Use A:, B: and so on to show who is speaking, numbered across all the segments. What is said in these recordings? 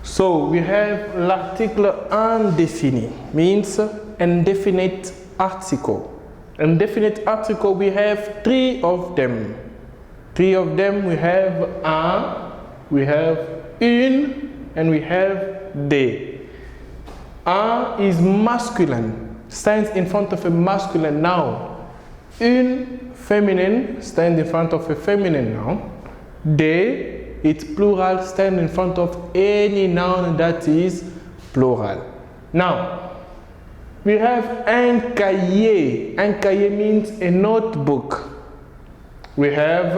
A: So we have l'article indéfini, means indefinite article. Indefinite article, we have three of them. Three of them, we have un, we have une, and we have des. Un is masculine, stands in front of a masculine noun. Une, feminine, stands in front of a feminine noun. Des, it's plural, stands in front of any noun that is plural. Now, we have un cahier. Un cahier means a notebook. We have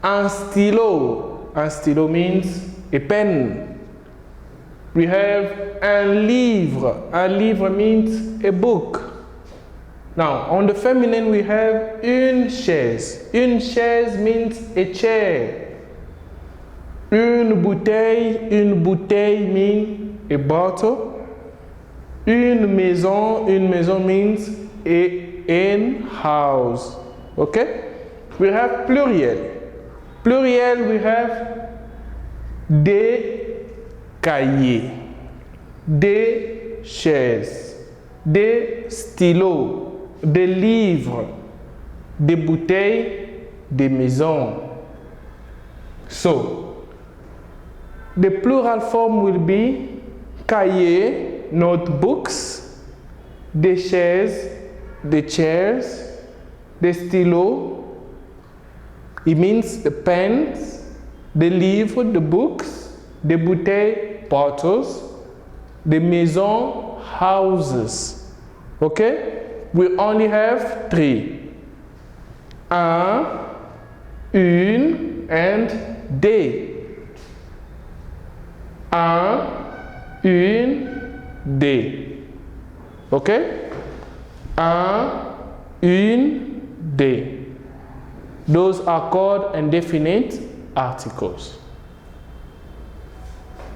A: un stylo. Un stylo means a pen. We have un livre. Un livre means a book. Now, on the feminine, we have une chaise. Une chaise means a chair. Une bouteille means a bottle. Une maison means a house. Okay? We have pluriel. Pluriel, we have des cahiers, des chaises, des stylos, des livres, des bouteilles, des maisons. So, the plural form will be cahiers, notebooks, des chaises, des chairs, des stylos. It means the pens, the livres, the books, the bouteilles, bottles, the maisons, houses. Okay? We only have three. Un, une, and des. Un, une, des. Okay? Un, une, des. Those are called indefinite articles.